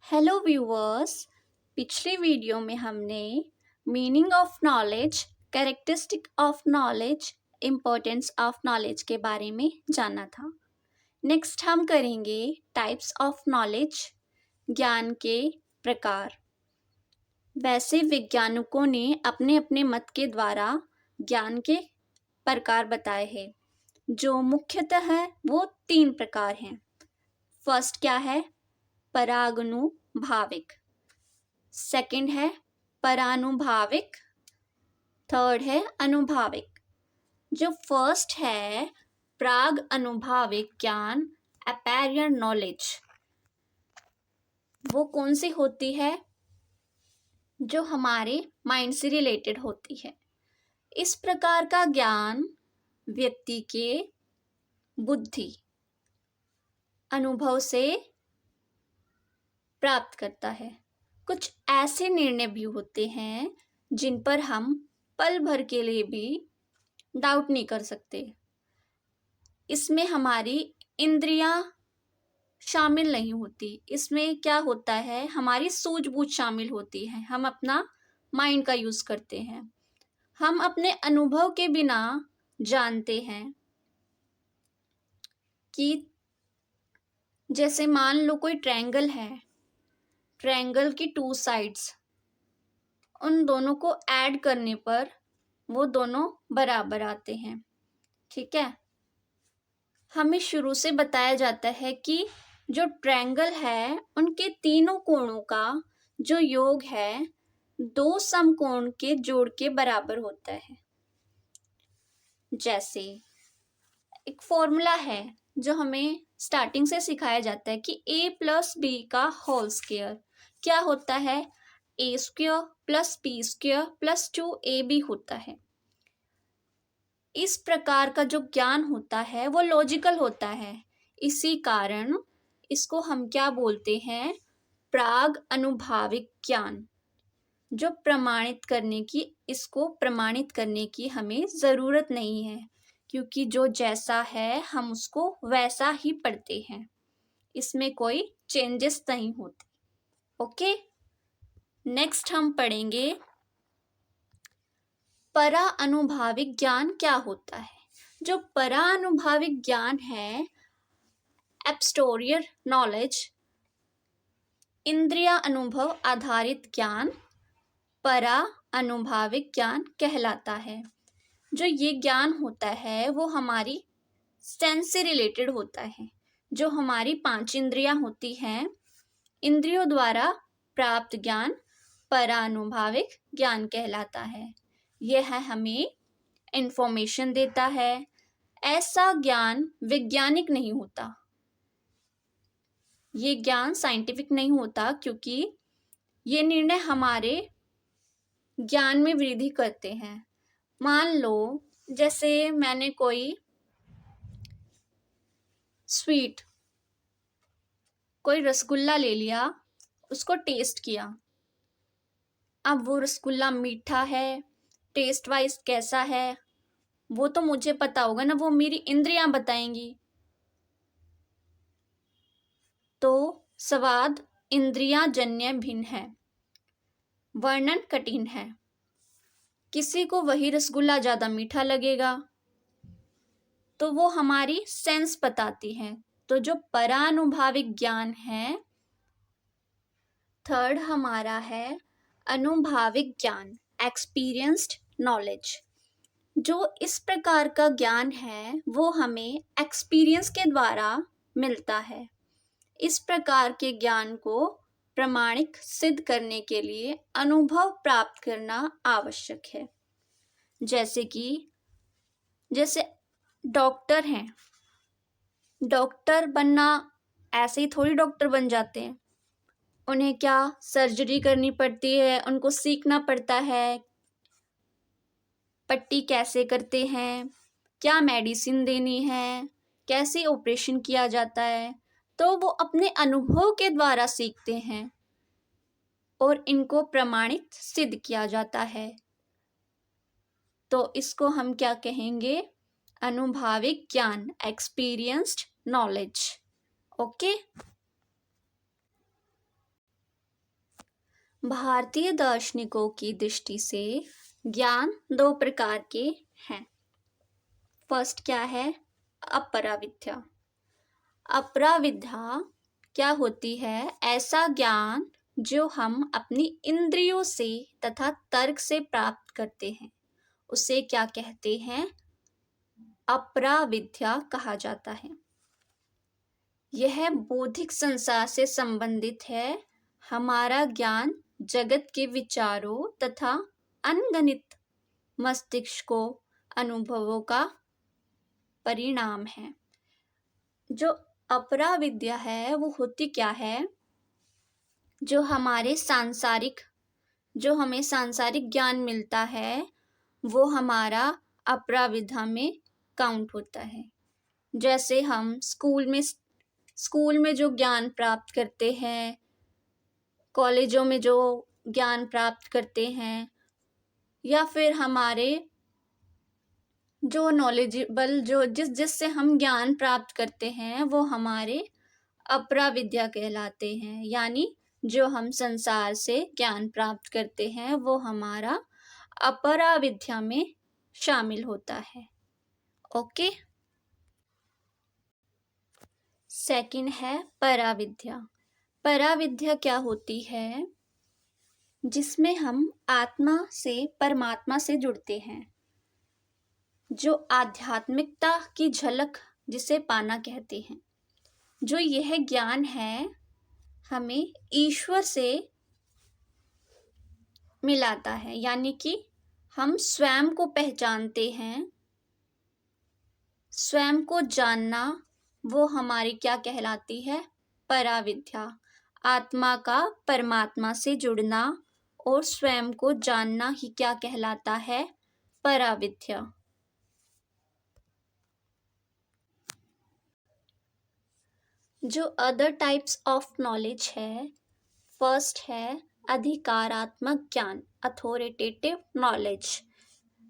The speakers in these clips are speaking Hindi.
Hello viewers. पिछले वीडियो में हमने meaning of knowledge, characteristic of knowledge, importance of knowledge के बारे में जाना था। नेक्स्ट हम करेंगे टाइप्स ऑफ नॉलेज, ज्ञान के प्रकार। वैसे वैज्ञानिकों ने अपने अपने मत के द्वारा ज्ञान के प्रकार बताए हैं, जो मुख्यतः है वो 3 प्रकार हैं। फर्स्ट क्या है? परागनुभाविक। सेकंड है परानुभाविक। थर्ड है अनुभाविक। जो फर्स्ट है प्राग अनुभाविक ज्ञान, अपेरियर नॉलेज, वो कौन सी होती है? जो हमारे माइंड से रिलेटेड होती है। इस प्रकार का ज्ञान व्यक्ति के बुद्धि, अनुभव से प्राप्त करता है। कुछ ऐसे निर्णय भी होते हैं जिन पर हम पल भर के लिए भी डाउट नहीं कर सकते। इसमें हमारी इंद्रियां शामिल नहीं होती। इसमें क्या होता है, हमारी सूझबूझ शामिल होती है। हम अपना माइंड का यूज करते हैं। हम अपने अनुभव के बिना जानते हैं कि जैसे मान लो कोई ट्रायंगल है, ट्रायंगल की 2 साइड्स, उन दोनों को ऐड करने पर वो दोनों बराबर आते हैं। ठीक है। हमें शुरू से बताया जाता है कि जो ट्रायंगल है उनके तीनों कोणों का जो योग है 2 समकोण के जोड़ के बराबर होता है। जैसे एक फॉर्मूला है जो हमें स्टार्टिंग से सिखाया जाता है कि a प्लस बी का होल स्क्वायर क्या होता है? a square plus b square plus 2ab होता है। इस प्रकार का जो ज्ञान होता है वो लॉजिकल होता है। इसी कारण इसको हम क्या बोलते हैं? प्राग अनुभाविक ज्ञान। जो इसको प्रमाणित करने की हमें जरूरत नहीं है, क्योंकि जो जैसा है हम उसको वैसा ही पढ़ते हैं। इसमें कोई चेंजेस नहीं होते। ओके, नेक्स्ट हम पढ़ेंगे परा अनुभाविक ज्ञान क्या होता है। जो परा अनुभाविक ज्ञान है, एब्स्टोरियर नॉलेज, इंद्रिया अनुभव आधारित ज्ञान परा अनुभाविक ज्ञान कहलाता है। जो ये ज्ञान होता है वो हमारी सेंस से रिलेटेड होता है। जो हमारी 5 इंद्रियां होती हैं, इंद्रियों द्वारा प्राप्त ज्ञान परानुभाविक ज्ञान कहलाता है। यह हमें इंफॉर्मेशन देता है। ऐसा ज्ञान वैज्ञानिक नहीं होता, ये ज्ञान साइंटिफिक नहीं होता, क्योंकि ये निर्णय हमारे ज्ञान में वृद्धि करते हैं। मान लो जैसे मैंने कोई स्वीट, कोई रसगुल्ला ले लिया, उसको टेस्ट किया। अब वो रसगुल्ला मीठा है, टेस्ट वाइज कैसा है वो तो मुझे पता होगा ना, वो मेरी इंद्रियां बताएंगी। तो स्वाद इंद्रियां जन्य भिन्न है, वर्णन कठिन है। किसी को वही रसगुल्ला ज्यादा मीठा लगेगा, तो वो हमारी सेंस बताती है। तो जो परानुभाविक ज्ञान है, थर्ड हमारा है अनुभाविक ज्ञान, एक्सपीरियंस्ड नॉलेज। जो इस प्रकार का ज्ञान है वो हमें एक्सपीरियंस के द्वारा मिलता है। इस प्रकार के ज्ञान को प्रमाणिक सिद्ध करने के लिए अनुभव प्राप्त करना आवश्यक है। जैसे डॉक्टर हैं, डॉक्टर बनना ऐसे ही थोड़ी डॉक्टर बन जाते हैं। उन्हें क्या सर्जरी करनी पड़ती है, उनको सीखना पड़ता है, पट्टी कैसे करते हैं, क्या मेडिसिन देनी है, कैसे ऑपरेशन किया जाता है। तो वो अपने अनुभव के द्वारा सीखते हैं और इनको प्रमाणित सिद्ध किया जाता है। तो इसको हम क्या कहेंगे? अनुभाविक ज्ञान, एक्सपीरियंस्ड नॉलेज। ओके। भारतीय दार्शनिकों की दृष्टि से ज्ञान दो प्रकार के हैं। फर्स्ट क्या है? अपराविद्या। अपराविद्या क्या होती है? ऐसा ज्ञान जो हम अपनी इंद्रियों से तथा तर्क से प्राप्त करते हैं, उसे क्या कहते हैं? अपराविद्या कहा जाता है। यह बौद्धिक संसार से संबंधित है। हमारा ज्ञान जगत के विचारों तथा अनगणित मस्तिष्क अनुभवों का परिणाम है। जो अपराविद्या है वो होती क्या है? जो हमें सांसारिक ज्ञान मिलता है वो हमारा अपराविद्या में काउंट होता है। जैसे हम स्कूल में जो ज्ञान प्राप्त करते हैं, कॉलेजों में जो ज्ञान प्राप्त करते हैं, या फिर हमारे जो नॉलेजेबल जिससे हम ज्ञान प्राप्त करते हैं वो हमारे अपराविद्या कहलाते हैं। यानी जो हम संसार से ज्ञान प्राप्त करते हैं वो हमारा अपराविद्या में शामिल होता है। ओके। सेकंड है पराविद्या। पराविद्या क्या होती है? जिसमें हम आत्मा से परमात्मा से जुड़ते हैं। जो आध्यात्मिकता की झलक जिसे पाना कहते हैं। जो यह ज्ञान है हमें ईश्वर से मिलाता है, यानी कि हम स्वयं को पहचानते हैं। स्वयं को जानना वो हमारी क्या कहलाती है? पराविद्या। आत्मा का परमात्मा से जुड़ना और स्वयं को जानना ही क्या कहलाता है? पराविद्या। जो अदर टाइप्स ऑफ नॉलेज है, फर्स्ट है अधिकारात्मक ज्ञान, अथॉरिटेटिव नॉलेज।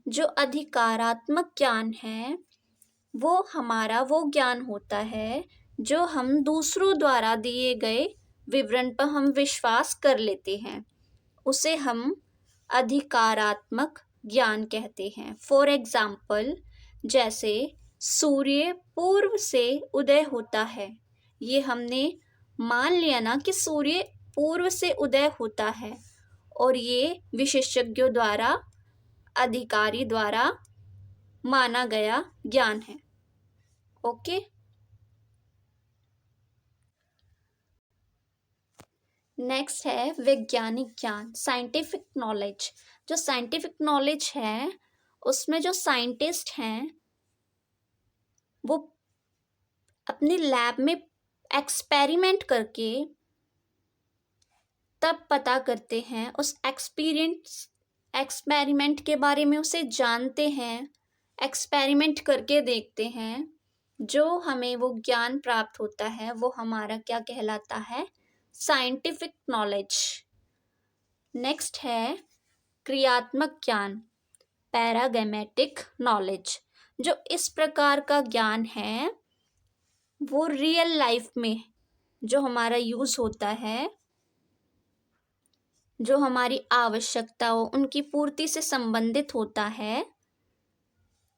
जो अधिकारात्मक ज्ञान है वो हमारा वो ज्ञान होता है जो हम दूसरों द्वारा दिए गए विवरण पर हम विश्वास कर लेते हैं, उसे हम अधिकारात्मक ज्ञान कहते हैं। फॉर एग्जाम्पल, जैसे सूर्य पूर्व से उदय होता है, ये हमने मान लिया ना कि सूर्य पूर्व से उदय होता है, और ये विशेषज्ञों द्वारा, अधिकारी द्वारा माना गया ज्ञान है। ओके। नेक्स्ट है वैज्ञानिक ज्ञान, साइंटिफिक नॉलेज। जो साइंटिफिक नॉलेज है उसमें जो साइंटिस्ट हैं वो अपने लैब में एक्सपेरिमेंट करके तब पता करते हैं, उस एक्सपेरिमेंट के बारे में उसे जानते हैं, एक्सपेरिमेंट करके देखते हैं। जो हमें वो ज्ञान प्राप्त होता है वो हमारा क्या कहलाता है? Scientific knowledge. नेक्स्ट है क्रियात्मक ज्ञान, पैरागैमेटिक नॉलेज। जो इस प्रकार का ज्ञान है वो रियल लाइफ में जो हमारा यूज होता है, जो हमारी आवश्यकताओं उनकी पूर्ति से संबंधित होता है।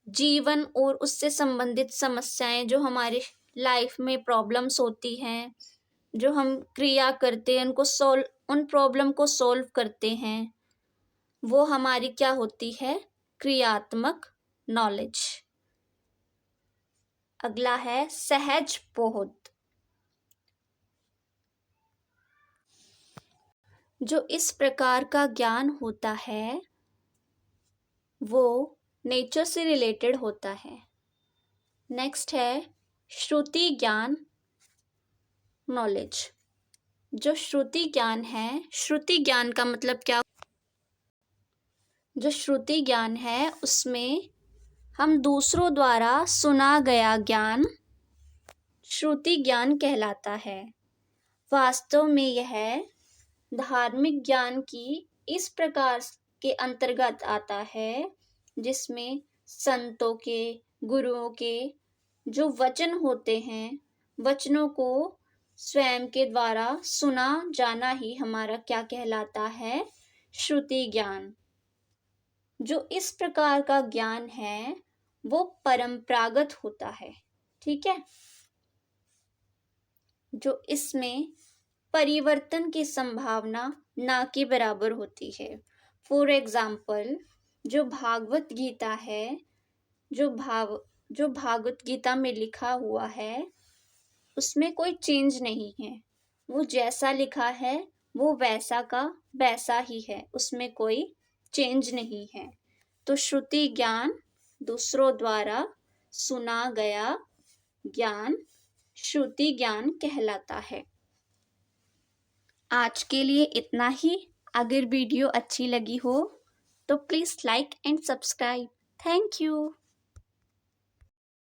जीवन और उससे संबंधित समस्याएं जो हमारे लाइफ में प्रॉब्लम्स होती हैं, जो हम क्रिया करते हैं उन प्रॉब्लम को सॉल्व करते हैं, वो हमारी क्या होती है? क्रियात्मक नॉलेज। अगला है सहज बोध। जो इस प्रकार का ज्ञान होता है वो नेचर से रिलेटेड होता है। नेक्स्ट है श्रुति ज्ञान नॉलेज। जो श्रुति ज्ञान है, श्रुति ज्ञान का मतलब क्या? जो श्रुति ज्ञान है उसमें हम दूसरों द्वारा सुना गया ज्ञान श्रुति ज्ञान कहलाता है। वास्तव में यह धार्मिक ज्ञान की इस प्रकार के अंतर्गत आता है जिसमें संतों के, गुरुओं के जो वचन होते हैं, वचनों को स्वयं के द्वारा सुना जाना ही हमारा क्या कहलाता है? श्रुति ज्ञान। जो इस प्रकार का ज्ञान है वो परंपरागत होता है, ठीक है, जो इसमें परिवर्तन की संभावना ना के बराबर होती है। फॉर एग्जाम्पल, जो भागवत गीता है, जो भागवत गीता में लिखा हुआ है उसमें कोई चेंज नहीं है, वो जैसा लिखा है वो वैसा का वैसा ही है, उसमें कोई चेंज नहीं है। तो श्रुति ज्ञान दूसरों द्वारा सुना गया ज्ञान श्रुति ज्ञान कहलाता है। आज के लिए इतना ही। अगर वीडियो अच्छी लगी हो तो please like and subscribe. Thank you.